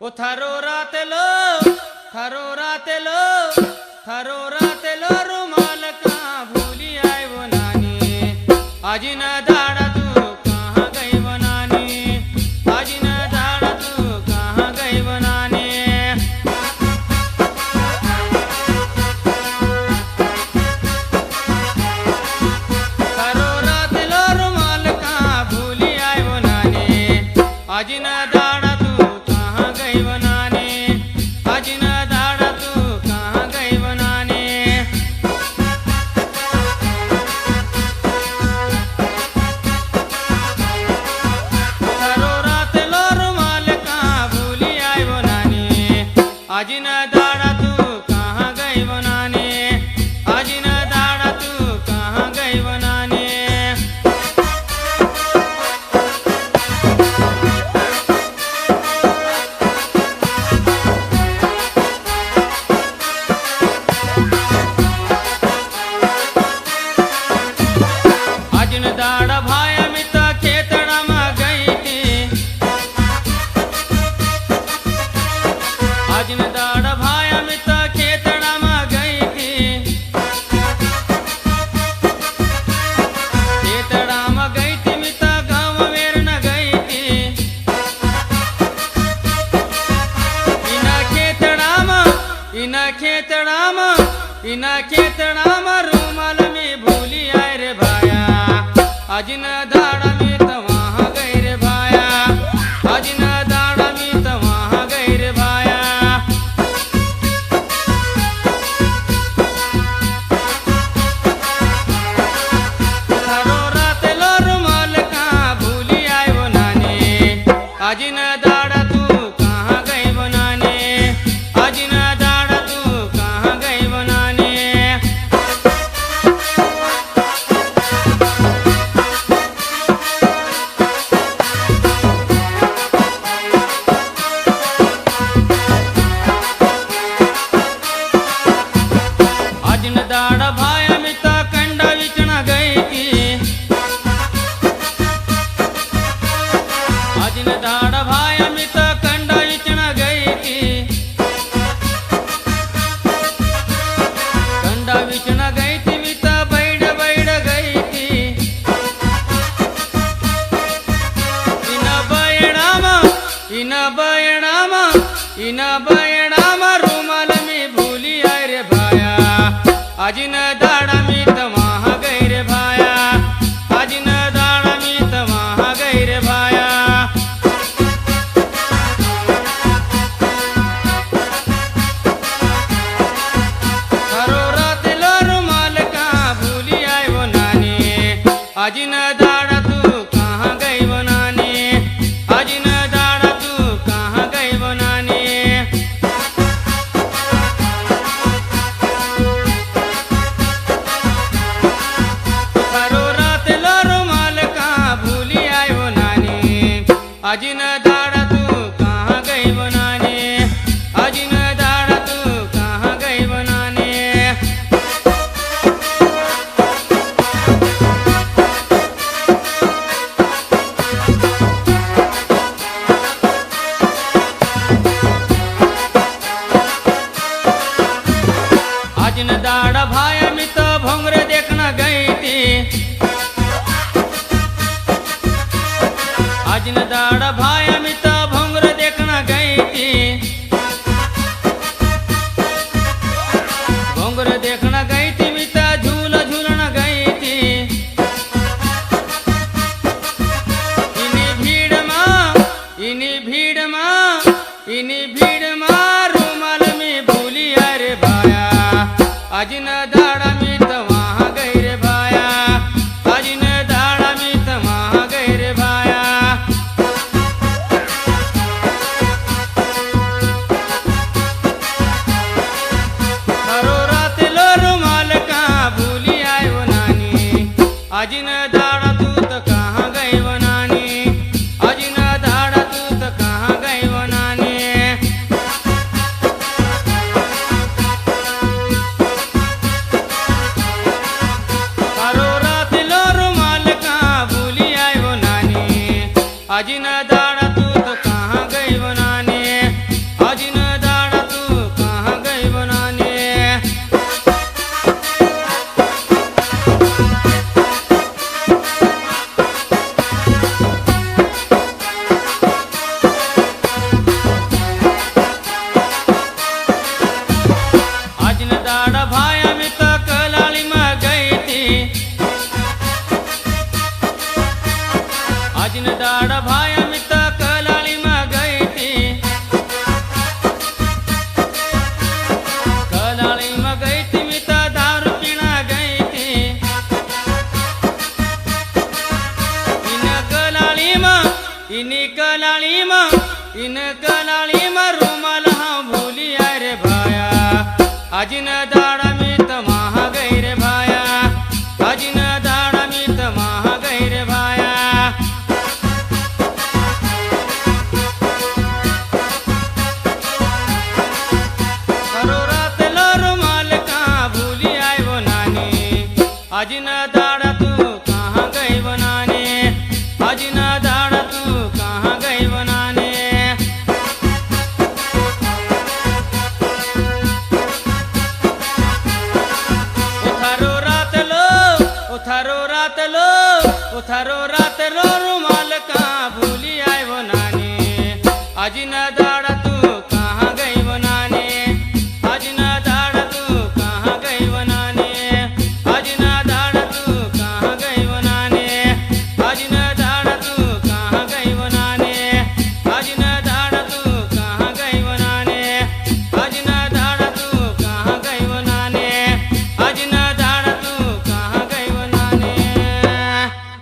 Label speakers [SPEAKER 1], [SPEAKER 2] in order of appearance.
[SPEAKER 1] ओ थारो रातेलो रुमाल का भूली आई वो नानी। आज न दाड़ा तू कहाँ गई वो नानी। आज न दाड़ा तू कहाँ गई वो नानी। थारो रातेलो रुमाल का भूली आई वो नानी। आज न दाड़ा तू कहाँ गई वो नानी। आज न दाड़ा तू कहाँ गई वो नानी। थारो रातेलो रुमाल का भूली आई वो नानी। आज न दाड़ा तू कहाँ गई वो नानी। आज न दाड़ा तू कहाँ गई वो नानी। आज न दाड़ा भाया मिता खेतड़ा में गई थी। आज न दाड़ा भाया मिता खेतड़ा में गई थी। खेतड़ा में गई थी मिता गाँव मेर न गई थी। इना खेतड़ा में रूमाल में भूली आए रे भाया। आज न दाड़ा में तो वहाँ गई रे भाया। आज न दाड़ा में तो वहाँ गई रे भाया। थारो रातेलो रुमाल का भूली आए वो नानी। आज न दाड़ा तू कहाँ गई वो नानी। आज न दाड़ा तू कहाँ गई वो नानी। आज न दाड़ा भाया मिता कंडा विचना गई थी। आज न दाड़ा भाया मिता कंडा विचना गई थी। कंडा विचना गई थी मिता बैठ गई थी। इना बयणामा रूमाल में भूली आए रे भाया। आज न दाड़ा में तो वहाँ गई रे भाया। आज न दाड़ा में तो वहाँ गई रे भाया। थारो रातेलो रुमाल का भूली आए वो नानी। आज न दाड़ा तू कहाँ गई वो नानी। आज न दाड़ा तू कहाँ गई वो नानी। थारो रातेलो रुमाल का भूली आए वो नानी। आज न दाड़ा तू कहाँ गई वो नानी। आज न दाड़ा तू कहाँ गई वो नानी। आज न दाड़ा भाया में तो भोंगरे देखना गई थी। आज न दाड़ा भाया में तो भोंगरे देखना गई थी। भोंगरे देखना गई थी मिता झूला झूलना गई थी। इनी भीड़ माँ रूमाल में भूली आए रे भाया। आज न दाड़ा में तो वहाँ गई रे भाया। आज न दाड़ा में तो वहाँ गई रे भाया। थारो रातेलो रुमाल का भूली आए वो नानी। आज न दाड़ा तू तो कहाँ गई वो नानी। आज न दाड़ा तू तो कहाँ गई वो नानी। थारो रातेलो रुमाल का भूली आए वो नानी। आज न दाड़ा तू तो कहाँ गई वो नानी। भाया मी तर कलाळी मग गई थी कलाळी मग गई थी मी तर दारू पिणा गई थी इन कलाळी म रुमाल हाँ भूली आय रे भाया आजिन दाड़ा मी त महा गई रे भाया आजिन दाड़ा मी त महा गई रे भाया करो रात लो रुमाल कहाँ भूली आय वो नानी आजिन दाड़ा तू कहाँ गई वो नानी आजिन दाड़ा तू कहाँ गई वो नानी उथारो रात लो उथारो रात लो